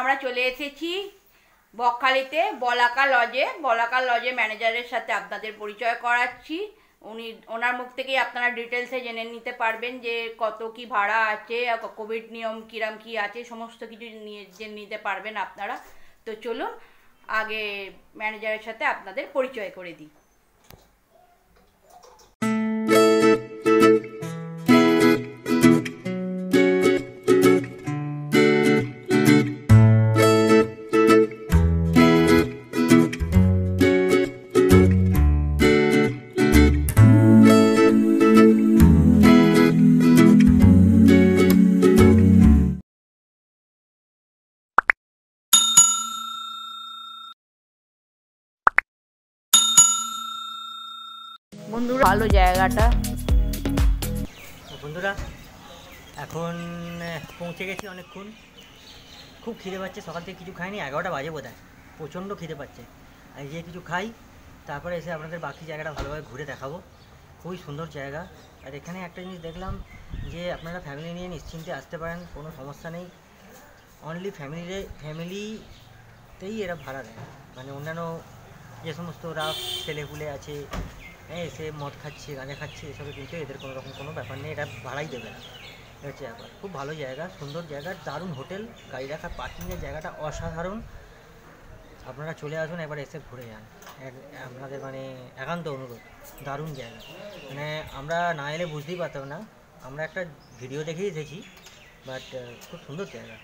আমরা চলে এসেছি বকখালিতে বলাকা লজে ম্যানেজারের সাথে আপনাদের পরিচয় করাচ্ছি। ওনার মুখ থেকেই আপনারা ডিটেলসে জেনে নিতে পারবেন যে কত কি ভাড়া আছে, কোভিড নিয়ম কিরাম কি আছে, সমস্ত কিছু জেনে নিতে পারবেন আপনারা। তো চলুন আগে ম্যানেজারের সাথে আপনাদের পরিচয় করে দিই। বন্ধুরা ভালো জায়গাটা। বন্ধুরা এখন পৌঁছে গেছি অনেকক্ষণ, খুব খিদে পাচ্ছে, সকাল থেকে কিছু খাইনি, 11টা বাজে বোধ হয়, প্রচণ্ড খিদে পাচ্ছে। আর গিয়ে কিছু খাই, তারপরে এসে আপনাদের বাকি জায়গাটা ভালোভাবে ঘুরে দেখাবো। খুবই সুন্দর জায়গা। আর এখানে একটা জিনিস দেখলাম যে আপনারা ফ্যামিলি নিয়ে নিশ্চিন্তে আসতে পারেন, কোনো সমস্যা নেই। অনলি ফ্যামিলিতেই এরা ভাড়া দেয়, মানে অন্যান্য যে সমস্ত রাফ ছেলেপুলে আছে এসে মদ খাচ্ছে গাঁজা খাচ্ছে এসবে কিন্তু এদের কোনো রকম কোনো ব্যাপার নেই, এটা ভাড়াই দেবে না। হচ্ছে ব্যাপার। খুব ভালো জায়গা, সুন্দর জায়গা, দারুণ হোটেল, গাড়ি রাখার পার্কিংয়ের জায়গাটা অসাধারণ। আপনারা চলে আসুন, একবার এসে ঘুরে যান, আপনাদের মানে একান্ত অনুরোধ। দারুণ জায়গা, মানে আমরা না এলে বুঝতেই পারতাম না, আমরা একটা ভিডিও দেখেই এসেছি, বাট খুব সুন্দর জায়গা।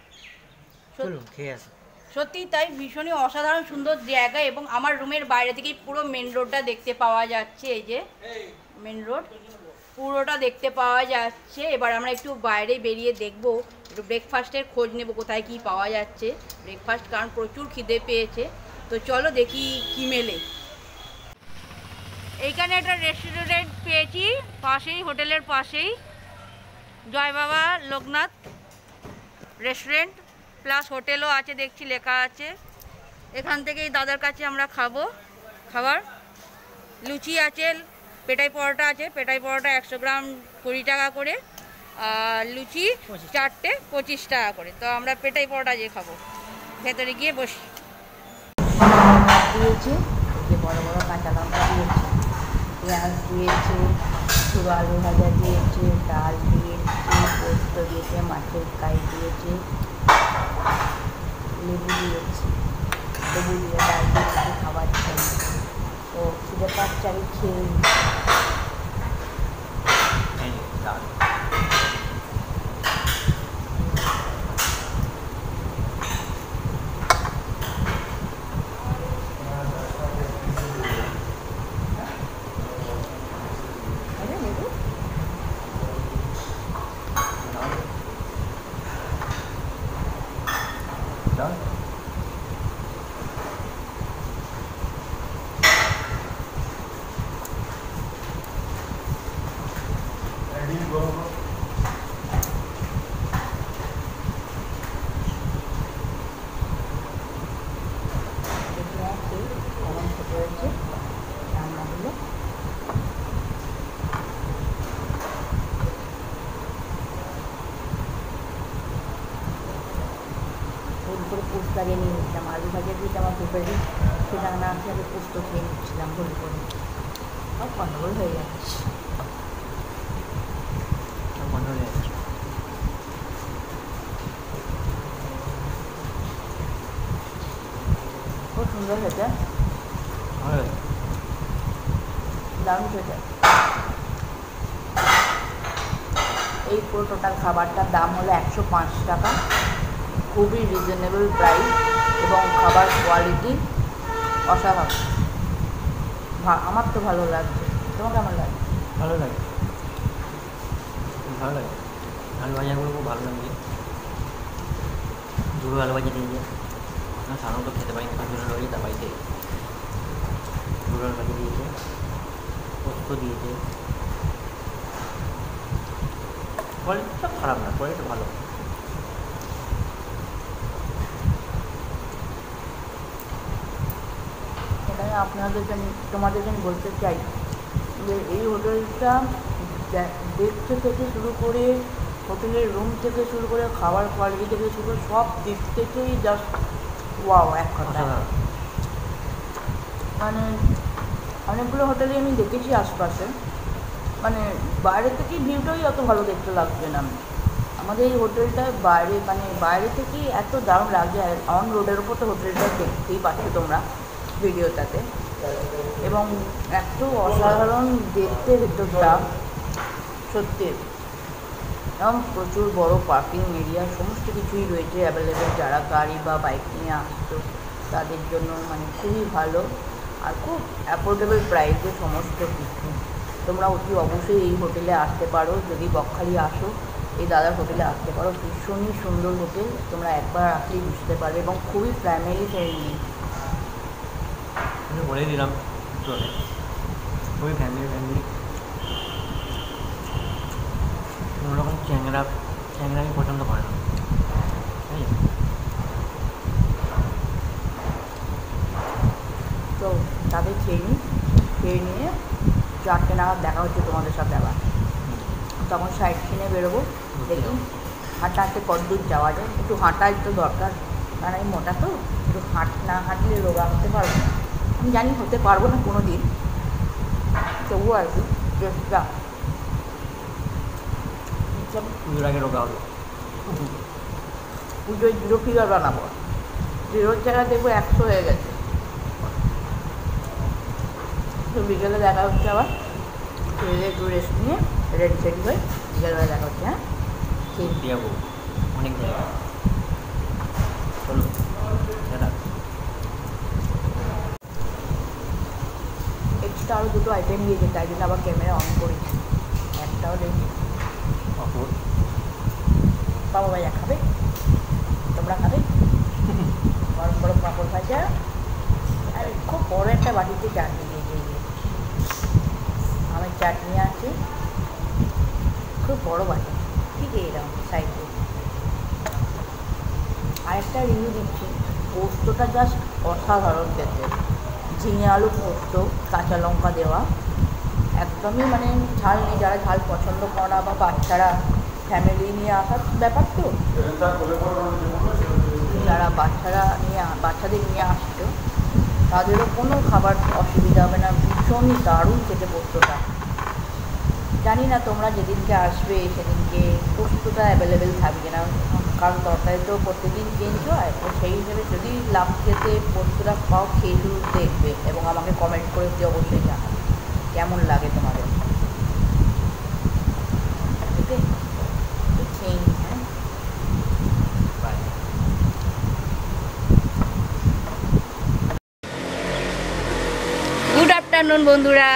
চলুন খেয়ে আসুন। সত্যি তাই, ভীষণই অসাধারণ সুন্দর জায়গা। এবং আমার রুমের বাইরে থেকেই পুরো মেন রোডটা দেখতে পাওয়া যাচ্ছে। এই যে মেন রোড পুরোটা দেখতে পাওয়া যাচ্ছে। এবার আমরা একটু বাইরে বেরিয়ে দেখবো, একটু ব্রেকফাস্টের খোঁজ নেব কোথায় কি পাওয়া যাচ্ছে ব্রেকফাস্ট, কারণ প্রচুর খিদে পেয়েছে। তো চলো দেখি কি মেলে। এইখানে একটা রেস্টুরেন্ট পেয়েছি পাশেই, হোটেলের পাশেই, জয় বাবা লোকনাথ রেস্টুরেন্ট প্লাস হোটেলও আছে দেখছি, লেখা আছে। এখান থেকেই দাদার কাছে আমরা খাবো খাবার। লুচি আছে, পেটাই পরোটা আছে, পেটাই পরোটা 100 গ্রাম 20 টাকা করে, আর লুচি 4টে 25 টাকা করে। তো আমরা পেটাই পরোটা যে খাবো, ভেতরে গিয়ে বসি। দিয়েছে যে বড় বড় কাঁচা লঙ্কা দিয়েছে, পেঁয়াজ দিয়েছে, ছোটো আলু ভাজা দিয়েছে, ডাল দিয়েছে, পোস্ত দিয়েছে, মাছের ফ্রাই দিয়েছে, লেবু দিয়েছে, লেবু দিয়ে ডাল দিয়েছে, খাবার জন্য। তো খিদে পাচ্ছে, আমি খেয়ে করে পোস্ত লাগিয়ে নিয়ে নিচ্ছিলাম। আলু ভাজা দিয়েছে আমার ফেভারিট, সেটা না খেয়ে পোস্ত খেয়ে নিচ্ছিলাম ভুল করে। সব গন্ডগোল হয়ে যাচ্ছে, খুব সুন্দর হয়েছে, দারুণ খেতে। এই পুরো টোটাল খাবারটার দাম হলো 105 টাকা, খুবই রিজনেবল প্রাইস এবং খাবার কোয়ালিটি অসাধারণ। আমার তো ভালো লাগছে, তোমার কেমন লাগে? ভালো লাগে, ভালো লাগে। আলু ভাজাগুলো খুব ভালো লাগে, দুটো আলু ভাজি দিয়েছে, না সাধারণত খেতে পারি না, দুটো আলু ভাজি তার বাড়িতে দুটো আলু ভাজি দিয়েছে, পোস্ত দিয়েছে, কোয়ালিটিটা খারাপ না, কোয়ালিটি ভালো। এখানে তোমাদের জন্য বলতে চাই যে এই হোটেলটা দেখতে থেকে শুরু করে হোটেলের রুম থেকে শুরু করে খাবার কোয়ালিটি থেকে শুরু করে সব দিক থেকেই জাস্ট ওয়াও এক কথা। মানে অনেকগুলো হোটেলে আমি দেখেছি আশপাশে, মানে বাইরে থেকে ভিউটাই অত ভালো দেখতে লাগবে না। আমাদের এই হোটেলটা বাইরে থেকেই এত দারুণ লাগছে। অন রোডের ওপর তো হোটেলটা দেখতেই পাচ্ছ তোমরা ভিডিওটাতে, এবং এত অসাধারণ দেখতে ভেতরটা সত্যি। এবং প্রচুর বড় পার্কিং এরিয়া, সমস্ত কিছুই রয়েছে অ্যাভেলেবেল। যারা গাড়ি বা বাইক নিয়ে আসতো তাদের জন্য মানে খুবই ভালো, আর খুব অ্যাফোর্ডেবল প্রাইসে সমস্ত কিছু। তোমরা অতি অবশ্যই এই হোটেলে আসতে পারো, যদি বকখালি আসো এই দাদার হোটেলে আসতে পারো। ভীষণই সুন্দর হোটেল, তোমরা একবার আসলেই বুঝতে পারবে, এবং খুবই ফ্যামিলি ফ্রেন্ডলি। বলে দিলাম খুবই ফ্যামিলি ফ্যামিলি, কোনোরকম চ্যাংরা আমি পছন্দ করে না। তো তাদের খেয়ে নিয়ে 4টে নাগাদ দেখা হচ্ছে তোমাদের সাথে আবার। তখন সাইড সিনে বেরোবো, দেখি হাঁটতে হাঁটতে কতদূর যাওয়া যায়। একটু হাঁটার তো দরকার, কারণ আমি মোটা তো, একটু না হাঁটলে রোগা হতে পারবো না। আমি জানি হতে পারবো না কোনো দিন, তবুও আর কি চেষ্টা। পুজোর আগে রোগা হবে, পুজোয় 0 ফিগার বানাবো, 0 জায়গা দেখবো 100 হয়ে গেছে। তো বিকেলে দেখা হচ্ছে আবার, খেয়ে একটু রেস্ট নিয়ে রেডি সেডি হয়ে বিকেলবেলা দেখা হচ্ছে। হ্যাঁ ঠিক যাবো অনেক জায়গা, চলো দাদা। এক্সট্রা আরও 2টো আইটেম দিয়েছে, তাই জন্য আবার ক্যামেরা অন করেছি। একটাও দেখি বাবা ভাইয়া খাবে, তোমরা খাবে? গরম গরম পাঁপড় ভাজা, আর খুব বড় একটা বাটিতে চাটনি দিয়েছে। আমার চাটনি আছে, খুব বড় বাটি, ঠিক এরকম সাইডে। আরেকটা রিভিউ দিচ্ছি, পোস্তটা জাস্ট অসাধারণ খেতে। ঝিঙে আলু পোস্ত, কাঁচা লঙ্কা দেওয়া, একদমই মানে ঝাল নেই। যারা ঝাল পছন্দ করে না, বা বাচ্চারা ফ্যামিলি নিয়ে আসার ব্যাপার তো, যারা বাচ্চাদের নিয়ে আসতো তাদেরও কোনো খাবার অসুবিধা হবে না। ভীষণই দারুণ খেতে পোস্তটা। জানি না তোমরা যেদিনকে আসবে সেদিনকে পোস্তটা অ্যাভেলেবেল থাকবে না, কারণ তরকারি তো প্রত্যেকদিন চেঞ্জ হয়। তো সেই হিসেবে যদি লাভ খেতে পোস্তটা পাও, খেয়ে শুরু দেখবে এবং আমাকে কমেন্ট করে দিয়ে অবশ্যই জানাবে কেমন লাগে তোমাদের। ওকে, চেঞ্জ। হ্যাঁ, গুড আফটারনুন বন্ধুরা,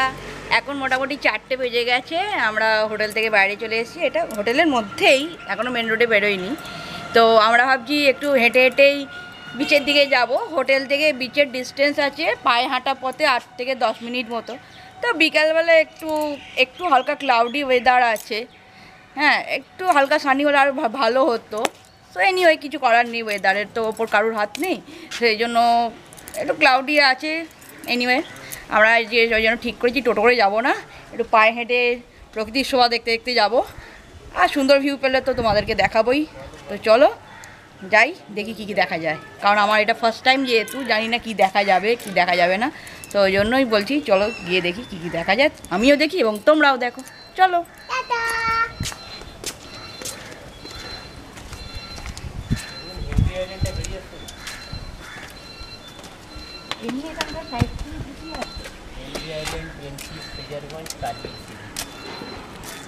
এখন মোটামুটি 4টে বেজে গেছে। আমরা হোটেল থেকে বাইরে চলে এসেছি, এটা হোটেলের মধ্যেই, এখনও মেন রোডে বেরোয়নি। তো আমরা ভাবছি একটু হেঁটে হেঁটেই বিচের দিকে যাব। হোটেল থেকে বিচের ডিস্টেন্স আছে পায়ে হাঁটা পথে 8 থেকে 10 মিনিট মতো। তো বিকালবেলা একটু হালকা ক্লাউডি ওয়েদার আছে, হ্যাঁ, একটু হালকা সানি হলে আরও ভালো হতো। তো এনিওয়ে কিছু করার নেই, ওয়েদারের তো ওপর কারুর হাত নেই, সেই জন্য একটু ক্লাউডি আছে। এনিওয়ে আমরা ওই জন্য ঠিক করেছি টোটো করে যাব না, একটু পায়ে হেঁটে প্রকৃতির শোভা দেখতে দেখতে যাব। আর সুন্দর ভিউ পেলে তো তোমাদেরকে দেখাবোই। তো চলো যাই, দেখি কী কী দেখা যায়, কারণ আমার এটা ফার্স্ট টাইম, যেহেতু জানি না কী দেখা যাবে কী দেখা যাবে না। তো ওই জন্যই বলছি চলো গিয়ে দেখি কী কী দেখা যায়, আমিও দেখি এবং তোমরাও দেখো। চলো।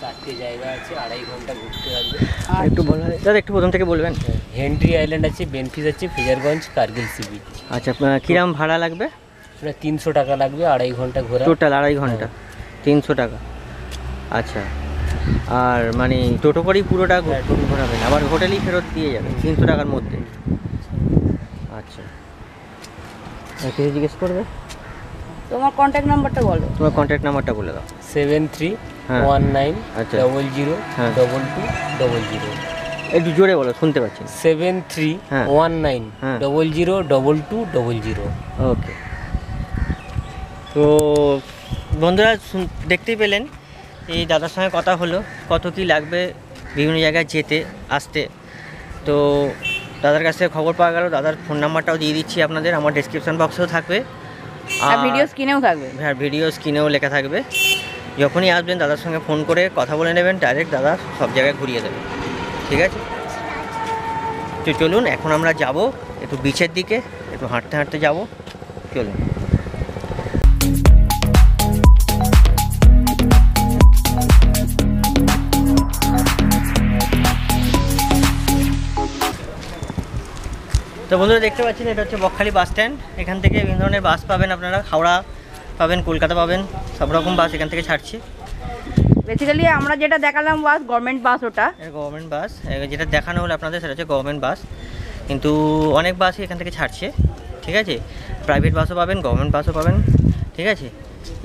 চারটে জায়গা আছে, 2.5 ঘন্টা ঘুরতে হবে। একটু বলা দাদা, একটু প্রথম থেকে বলবেন। হেনরি আইল্যান্ড আছে, বেনফিস আছে, ফ্রেজারগঞ্জ, কার্গিল সি বিচ। আচ্ছা, কিরম ভাড়া লাগবে? 300 টাকা লাগবে, 2.5 ঘন্টা ঘোরা। টোটাল 2.5 ঘন্টা 300 টাকা। আচ্ছা, আর মানে টোটো করেই পুরোটা ঘোরাবেন, আবার হোটেলেই ফেরত দিয়ে যাবে 300 টাকার মধ্যে? আচ্ছা, কিছু জিজ্ঞেস করবে? তোমার কন্ট্যাক্ট নাম্বারটা বলো। তোমার কন্ট্যাক্ট নাম্বারটা বলে দাও। 7319 আচ্ছা। 00 হ্যাঁ। 2200। একটু জোরে বলো, শুনতে পাচ্ছি না। 7319 হ্যাঁ। 00 2200। ওকে। তো বন্ধুরা দেখতেই পেলেন, এই দাদার সঙ্গে কথা হলো, কত কি লাগবে বিভিন্ন জায়গায় যেতে আসতে। তো দাদার কাছ থেকে খবর পাওয়া গেল, দাদার ফোন নাম্বারটাও দিয়ে দিচ্ছি আপনাদের, আমার ডেসক্রিপশন বক্সেও থাকবে আর ভিডিও স্ক্রিনেও থাকবে। হ্যাঁ, ভিডিও স্ক্রিনেও লেখা থাকবে। যখনই আসবেন দাদার সঙ্গে ফোন করে কথা বলে নেবেন, ডাইরেক্ট দাদা সব জায়গায় ঘুরিয়ে দেবে, ঠিক আছে? তো চলুন এখন আমরা যাব একটু বিচের দিকে, একটু হাঁটতে হাঁটতে যাব, চলুন। তো বন্ধুরা দেখতে পাচ্ছেন এটা হচ্ছে বকখালি বাস স্ট্যান্ড। এখান থেকে বিভিন্ন ধরনের বাস পাবেন আপনারা, হাওড়া পাবেন, কলকাতা পাবেন, সব রকম বাস এখান থেকে ছাড়ছে। বেসিক্যালি আমরা যেটা দেখালাম বাস গভর্নমেন্ট বাস, ওটা গভর্নমেন্ট বাস, যেটা দেখানো হলো আপনাদের সেটা হচ্ছে গভর্নমেন্ট বাস, কিন্তু অনেক বাসই এখান থেকে ছাড়ছে, ঠিক আছে? প্রাইভেট বাসও পাবেন, গভর্নমেন্ট বাসও পাবেন, ঠিক আছে?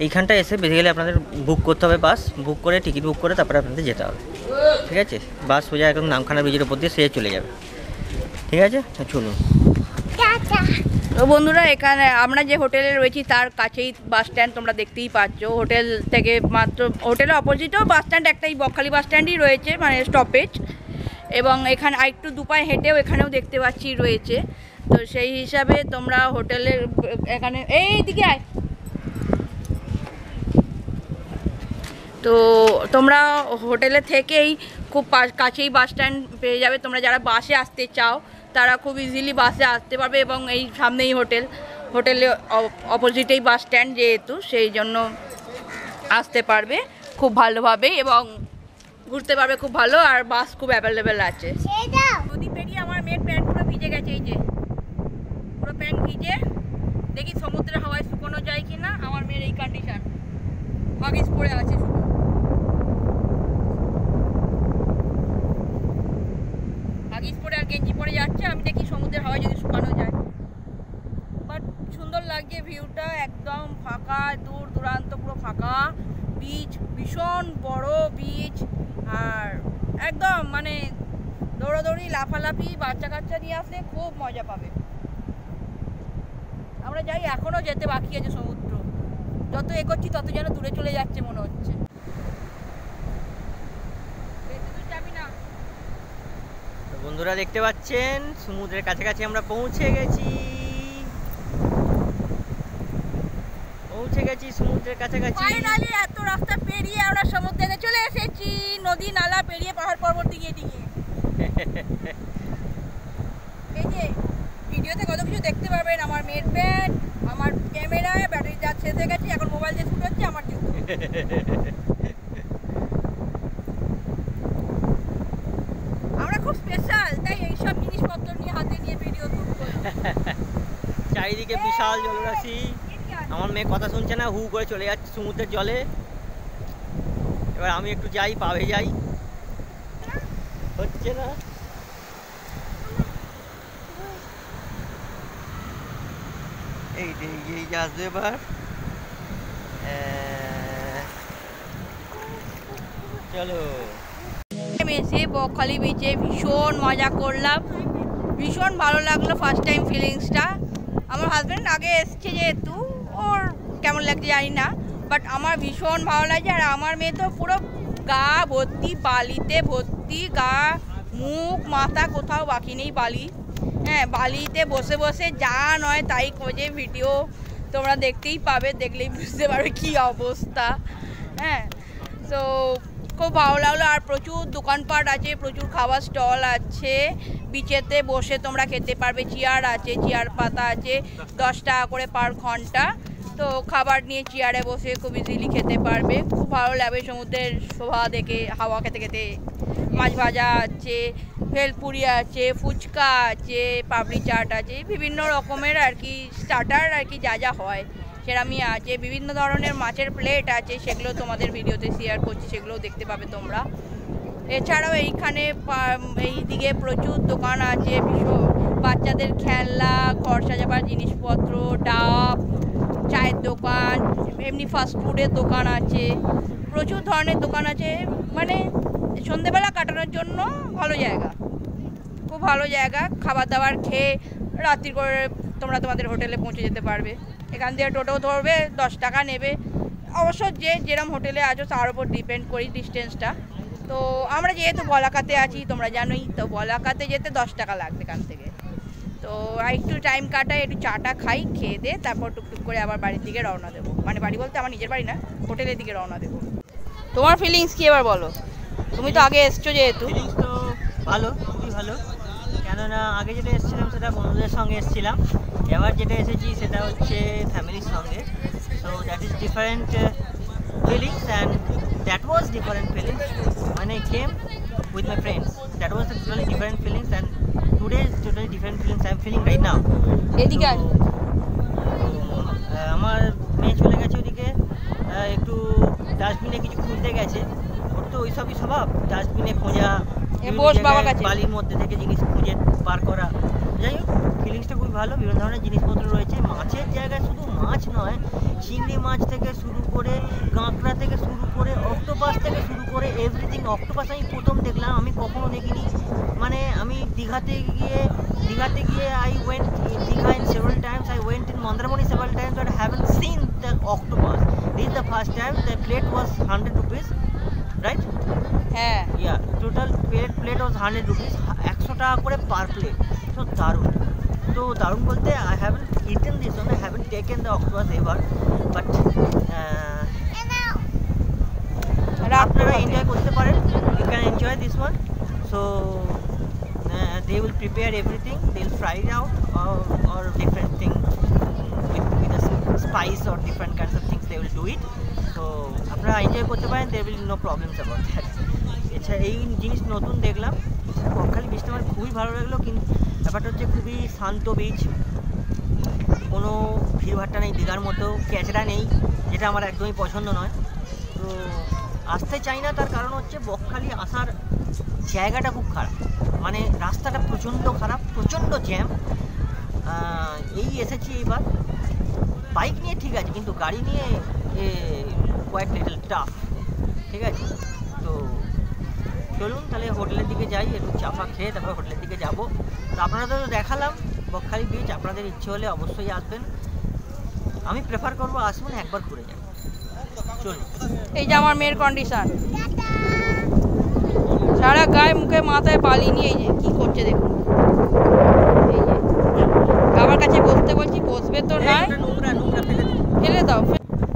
এইখানটা এসে বেসিক্যালি আপনাদের বুক করতে হবে, বাস বুক করে, টিকিট বুক করে তারপরে আপনাদের যেতে হবে, ঠিক আছে? বাস সোজা একদম নামখানা ব্রিজের উপর দিয়ে সে চলে যাবে, ঠিক আছে? চলুন। তো বন্ধুরা এখানে আমরা যে হোটেলে রয়েছি তার কাছেই বাস স্ট্যান্ড, তোমরা দেখতেই পাচ্ছ। হোটেল থেকে মাত্র, হোটেলের অপোজিটেও বাস স্ট্যান্ড একটাই, বকখালি বাস স্ট্যান্ডই রয়েছে, মানে স্টপেজ। এবং এখানে আরেকটু দুপায়ে হেঁটেও এখানেও দেখতে পাচ্ছি রয়েছে। তো সেই হিসাবে তোমরা হোটেলের এখানে এই দিকে আয়, তো তোমরা হোটেলে থেকেই খুব কাছেই বাস স্ট্যান্ড পেয়ে যাবে। তোমরা যারা বাসে আসতে চাও তারা খুব ইজিলি বাসে আসতে পারবে, এবং এই সামনেই হোটেলে অপোজিটেই বাস স্ট্যান্ড, যেহেতু সেই জন্য আসতে পারবে খুব ভালোভাবে এবং ঘুরতে পারবে খুব ভালো। আর বাস খুব অ্যাভেলেবেল আছে। নদী পেরিয়ে আমার মেয়ের প্যান্ট পুরো ভিজে গেছে, এই যে পুরো প্যান্ট ভিজে। দেখি সমুদ্রের হাওয়ায় শুকোনো যায় কি না। আমার মেয়ের এই কন্ডিশন, হাগিস পরে আছে শুধু। হাগিস পরে আর গেঞ্জি পরে যাচ্ছে। আমি দেখি সমুদ্রের হাওয়ায় যদি শুকানো যায়। বাট সুন্দর লাগছে ভিউটা, একদম ফাঁকা, দূর দূরান্ত পুরো ফাঁকা। বিচ ভীষণ বড় বিচ, আর একদম মানে দৌড়াদৌড়ি লাফালাফি, বাচ্চা কাচ্চা নিয়ে আসলে খুব মজা পাবে। আমরা যাই, এখনও যেতে বাকি আছে সমুদ্র। যত এগোচ্ছি তত যেন দূরে চলে যাচ্ছে মনে হচ্ছে। বন্ধুরা দেখতে পাচ্ছেন সমুদ্রের কাছাকাছি আমরা পৌঁছে গেছি, সমুদ্রের কাছাকাছি। ফাইনালি এত রাস্তা পেরিয়ে আমরা সমুদ্রে চলে এসেছি, নদী নালা পেরিয়ে, পাহাড় পর্বত দিকে দিকে। এই যে ভিডিওতে কত কিছু দেখতে পারবেন। আমার মেয়ের প্যান্ট, আমার ক্যামেরায় ব্যাটারি চার্জ শেষ হয়ে গেছে, এখন মোবাইল দিয়ে শুট হচ্ছে আমার জুতো। আমরা খুব স্পেশাল, তাই এইসব জিনিসপত্র নিয়ে হাতে নিয়ে ভিডিও শুট করি। চারিদিকে বিশাল জলরাশি। আমার মেয়ে কথা শুনছে না, হু করে চলে যাচ্ছে সমুদ্রের জলে। এবার আমি একটু যাই, পাবে যাই, হচ্ছে না। এই যে আসবে এবার। চলো। এসে বকখালি বিচে ভীষণ মজা করলাম, ভীষণ ভালো লাগলো ফার্স্ট টাইম ফিলিংসটা। আমার হাজব্যান্ড আগে এসছে যেহেতু, ওর কেমন লাগছে জানি না, বাট আমার ভীষণ ভালো লাগছে। আর আমার মেয়ে তো পুরো গা ভর্তি বালিতে ভর্তি, গা মুখ মাথা কোথাও বাকি নেই বালি। হ্যাঁ, বালিতে বসে বসে যা নয় তাই খোঁজে। ভিডিও তোমরা দেখতেই পাবে, দেখলেই বুঝতে পারবে কী অবস্থা। হ্যাঁ, তো খুব ভালো লাগলো। আর প্রচুর দোকানপাট আছে, প্রচুর খাবার স্টল আছে। বিচেতে বসে তোমরা খেতে পারবে, চেয়ার আছে, চেয়ার পাতা আছে, 10 টাকা করে পার ঘন্টা। তো খাবার নিয়ে চেয়ারে বসে খুব ইজিলি খেতে পারবে, খুব ভালো লাগবে সমুদ্রের শোভা দেখে, হাওয়া খেতে খেতে। মাছ ভাজা আছে, ভেলপুরি আছে, ফুচকা আছে, পাপড়ি চাট আছে, বিভিন্ন রকমের আর কি স্টার্টার আর কি যা যা হয় সেরামই আছে। বিভিন্ন ধরনের মাছের প্লেট আছে, সেগুলো তোমাদের ভিডিওতে শেয়ার করছি, সেগুলোও দেখতে পাবে তোমরা। এছাড়াও এইখানে এইদিকে প্রচুর দোকান আছে, ভীষণ বাচ্চাদের খেলনা, ঘর সাজাবার জিনিসপত্র, ডাব, চায়ের দোকান, এমনি ফাস্টফুডের দোকান আছে, প্রচুর ধরনের দোকান আছে। মানে সন্ধেবেলা কাটানোর জন্য ভালো জায়গা, খুব ভালো জায়গা। খাবার দাবার খেয়ে রাত্রি করে তোমরা তোমাদের হোটেলে পৌঁছে যেতে পারবে। এখান থেকে টোটো ধরবে, 10 টাকা নেবে। অবশ্য যে যেরকম হোটেলে আছো তার উপর ডিপেন্ড করি ডিস্টেন্সটা। তো আমরা যেহেতু বলাকাতে আছি তোমরা জানোই, তো বলাকাতে যেতে 10 টাকা লাগবে এখান থেকে। তো একটু টাইম কাটাই, একটু চাটা খাই, খেয়ে দিয়ে তারপর টুকটুক করে আবার বাড়ির দিকে রওনা দেবো। মানে বাড়ি বলতে আমার নিজের বাড়ি না, হোটেলের দিকে রওনা দেবো। তোমার ফিলিংস কি এবার বলো, তুমি তো আগে এসছো যেহেতু। ফিলিংস তো ভালো, খুবই ভালো। কেননা আগে যেটা এসেছিলাম সেটা বন্ধুদের সঙ্গে এসেছিলাম, এবার যেটা এসেছি সেটা হচ্ছে ফ্যামিলির সঙ্গে। So that is different feelings and that was different feelings when I came with my friends. That was a totally different feelings, and today is totally different feelings I am feeling right now. এদিকে আমার মেয়ে চলে গেছে ওদিকে, একটু ডাস্টবিনে কিছু খুঁজতে গেছে। ওর তো ওই সবই স্বভাব, ডাস্টবিনে খোঁজা, বালির মধ্যে থেকে জিনিস খুঁজে বার করা। যাই হোক, ফিলিংসটা খুবই ভালো। বিভিন্ন ধরনের জিনিসপত্র রয়েছে, মাছের জায়গায় শুধু মাছ নয়, চিংড়ি মাছ থেকে শুরু করে, কাঁকড়া থেকে শুরু করে, অক্টোপাস থেকে শুরু করে এভরিথিং। অক্টোপাস আমি প্রথম দেখলাম, আমি কখনো দেখিনি। মানে আমি দীঘাতে গিয়ে I went in Digha in several times, I went in Mandramani several times, but I haven't seen the octopus. This is the first time. The plate was 100 rupees, right? হ্যাঁ, Yeah, total plate was 100 rupees, 100 টাকা করে per plate. তো দারুণ বলতে I haven't eaten this one, I haven't taken the octopus ever, but আপনারা enjoy করতে পারেন, you can enjoy this one. So they will prepare everything, they'll fry it out or different thing with a spice or different kinds of things they will do it. So আপনারা enjoy করতে পারেন, there will be no problems about that. এছাড়া এই জিনিস নতুন দেখলাম, বকখালি বীচটা আমার খুবই ভালো লাগলো। কিন্তু ব্যাপারটা হচ্ছে খুবই শান্ত বীচ, কোনো ভিড়ভাট্টা নেই, দীঘার মতো ক্যাচড়া নেই, যেটা আমার একদমই পছন্দ নয়। তো আসতে চাই না, তার কারণ হচ্ছে বকখালি আসার জায়গাটা খুব খারাপ, মানে রাস্তাটা প্রচণ্ড খারাপ, প্রচণ্ড জ্যাম। এই এসেছি এইবার, বাইক নিয়ে ঠিক আছে, কিন্তু গাড়ি নিয়ে কোয়াইট লিটল টাফ, ঠিক আছে। তো চলুন তাহলে হোটেলের দিকে যাই, একটু চাপা খেয়ে তারপর হোটেলের দিকে যাব। তো আপনাদের তো দেখালাম বকখালি বীচ, আপনাদের ইচ্ছে হলে অবশ্যই আসবেন। আমি প্রেফার করবো আসুন, একবার ঘুরে যান। চলুন। এই যে আমার মেয়ের কন্ডিশন, সারা গায়ে মুখে মাথায় বালি নিয়ে এই যে কি করছে দেখুন। এই যে আমার কাছে বসতে বলছি, বসবে তো নাই, ফেলে দাও।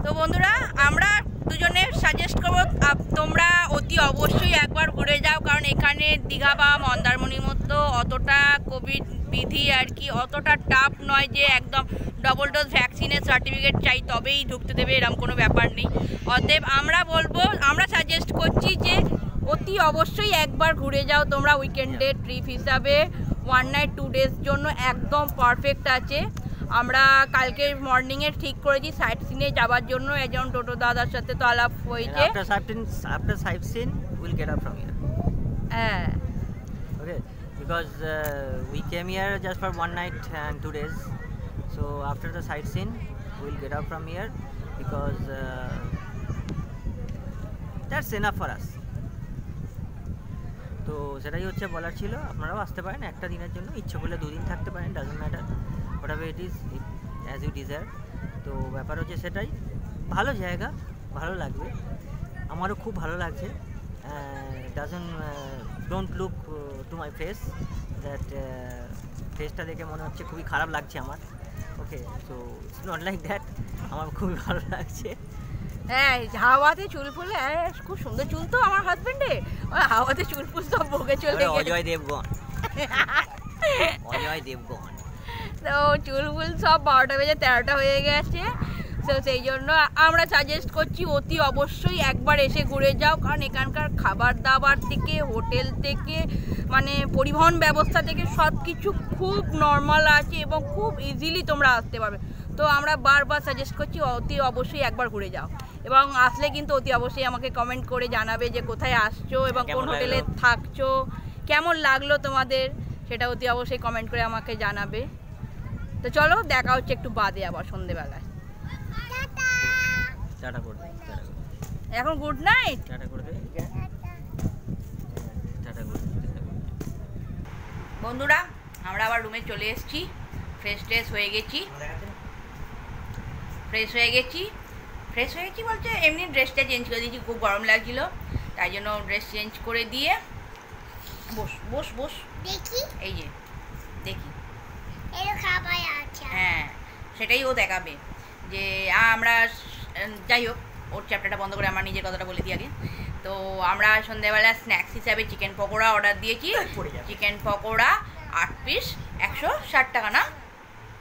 তো বন্ধুরা, আমরা দুজনে সাজেস্ট করবো তোমরা অতি অবশ্যই একবার ঘুরে যাও, কারণ এখানে দীঘা বা মন্দারমণির মতো অতটা কোভিড বিধি আর কি অতটা টাফ নয় যে একদম ডবল ডোজ ভ্যাকসিনের সার্টিফিকেট চাই তবেই ঢুকতে দেবে, এরকম কোনো ব্যাপার নেই। অতএব আমরা সাজেস্ট করছি যে অতি অবশ্যই একবার ঘুরে যাও তোমরা। উইকেন্ডের ট্রিপ হিসাবে 1 নাইট 2 ডেজ জন্য একদম পারফেক্ট আছে। আমরা কালকে মর্নিংয়ে ঠিক করেছি সাইট সিনে যাওয়ার জন্য, একজন টোটো দাদার সাথে তো আলাপ হয়েছে। After sightseeing we'll get up from here. হ্যাঁ, Okay, because we came here just for 1 night and 2 days. So after the sightseeing we'll get up from here, because that's enough for us. তো সেটাই হচ্ছে বলার ছিল। আপনারাও আসতে পারেন একটা দিনের জন্য, ইচ্ছে করলে 2 দিন থাকতে পারেন, doesn't matter, whatever it is, as you desire. তো ব্যাপার হচ্ছে সেটাই, ভালো জায়গা, ভালো লাগবে, আমারও খুব ভালো লাগছে। Don't look to my face, that ফেসটা দেখে মনে হচ্ছে খুবই খারাপ লাগছে আমার। Okay, so it's not like that, আমার খুবই ভালো লাগছে। হ্যাঁ, হাওয়াতে চুল ফুলে, খুব সুন্দর চুল তো আমার হাজবেন্ডের, হাওয়াতে চুল ফুল সব বকে চলে গেছে। অজয় দেবগন তো চুল ফুল সব 12টা বেজে 13টা হয়ে গেছে। তো সেই জন্য আমরা সাজেস্ট করছি অতি অবশ্যই একবার এসে ঘুরে যাও, কারণ এখানকার খাবার দাবার থেকে, হোটেল থেকে, মানে পরিবহন ব্যবস্থা থেকে সব কিছু খুব নর্মাল আছে এবং খুব ইজিলি তোমরা আসতে পারবে। তো আমরা বারবার সাজেস্ট করছি অতি অবশ্যই একবার ঘুরে যাও, এবং আসলে কিন্তু অতি অবশ্যই আমাকে কমেন্ট করে জানাবে যে কোথায় আসছো এবং কোন হোটেলে থাকছো, কেমন লাগলো তোমাদের, সেটা অতি অবশ্যই কমেন্ট করে আমাকে জানাবে। তো চলো, দেখা হচ্ছে একটু বাদে আবার সন্ধেবেলায়। এখন গুড নাইট। বন্ধুরা, আমরা আবার রুমে চলে এসেছি, ফ্রেশ হয়ে গেছি বলতে এমনি ড্রেসটা চেঞ্জ করে দিয়েছি, খুব গরম লাগছিল। তাই জন্য ড্রেস চেঞ্জ করে দিয়ে বস বস বস দেখি এই যে দেখি এর খাবার আছে। হ্যাঁ সেটাই ও দেখাবে যে আমরা যাই হোক ওর চ্যাপ্টারটা বন্ধ করে আমার নিজের কথাটা বলে দিই আগে। তো আমরা সন্ধ্যাবেলা স্ন্যাক্স হিসাবে চিকেন পকোড়া অর্ডার দিয়েছি। চিকেন পকোড়া 8 পিস 160 টাকা না?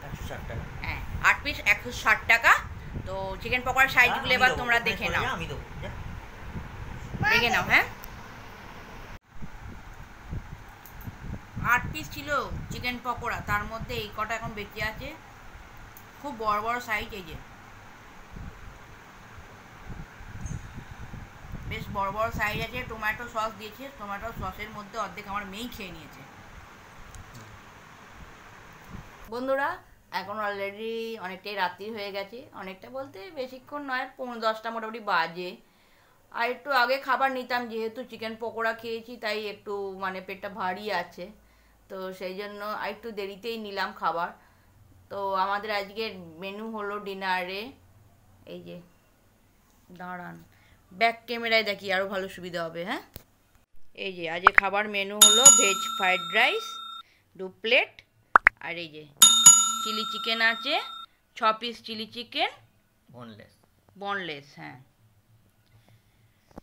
160 টাকা। হ্যাঁ 8 পিস 160 টাকা। তো চিকেন পকোড়ার সাইজগুলো এবার তোমরা দেখে নাও, আমি দেবো, যা। দেখে নাও। হ্যাঁ 8 পিস ছিল চিকেন পকোড়া, তার মধ্যে এই কটা এখন বেঁচে আছে। খুব বড় বড় সাইজ, এই যে বেশ বড় বড় সাইজ আছে। টমেটো সস দিয়েছে, টমেটো সসের মধ্যে অর্ধেক আমার মেয়েই খেয়ে নিয়েছে। বন্ধুরা এখন অলরেডি অনেকটাই রাত্রি হয়ে গেছে, অনেকটা বলতে বেশিক্ষণ নয়, 9:10টা মোটামুটি বাজে। আর একটু আগে খাবার নিতাম, যেহেতু চিকেন পকোড়া খেয়েছি তাই একটু মানে পেটটা ভারী আছে, তো সেই জন্য আর একটু দেরিতেই নিলাম খাবার। তো আমাদের আজকের মেনু হলো ডিনারে, এই যে দাঁড়ান ব্যাক ক্যামেরায় দেখি আরও ভালো সুবিধা হবে। হ্যাঁ এই যে আজকে খাবার মেনু হলো ভেজ ফ্রাইড রাইস 2 প্লেট, আর এই যে চিলি চিকেন আছে 6 piece chilli chicken boneless. Boneless. হ্যাঁ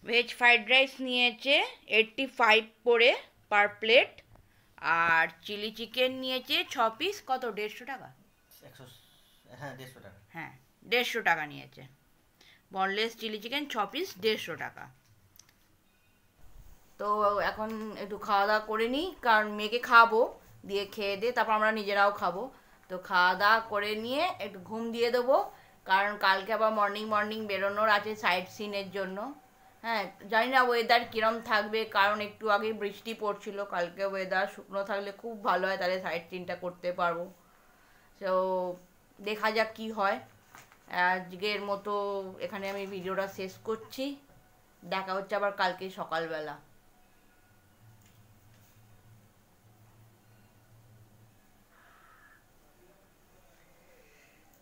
ভেজ ফ্রাইড রাইস নিয়েছে 85 করে পার প্লেট, আর চিলি চিকেন নিয়েছে 6 পিস কত 150 টাকা? 100, হ্যাঁ 150 টাকা। হ্যাঁ 150 টাকা নিয়েছে। বোনলেস চিলি চিকেন 6 পিস 150 টাকা। তো এখন একটু খাওয়া দাওয়া করে নিই, কারণ মেয়েকে খাবো, দিয়ে খেয়ে দিয়ে তারপর আমরা নিজেরাও খাবো। তো খাওয়া দাওয়া করে নিয়ে একটু ঘুম দিয়ে দেবো, কারণ কালকে আবার মর্নিং বেরোনোর আছে সাইট সিনের জন্য। হ্যাঁ জানি না ওয়েদার কীরম থাকবে, কারণ একটু আগে বৃষ্টি পড়ছিল। কালকে ওয়েদার শুকনো থাকলে খুব ভালো হয়, তাহলে সাইট সিনটা করতে পারবো। তো দেখা যাক কি হয়। আজকের মতো এখানে আমি ভিডিওটা শেষ করছি, দেখা হচ্ছে আবার কালকে সকালবেলা।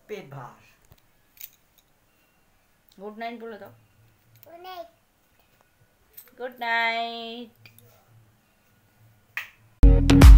পেট ভার। গুড নাইট বলে দাও। অনেক গুড নাইট।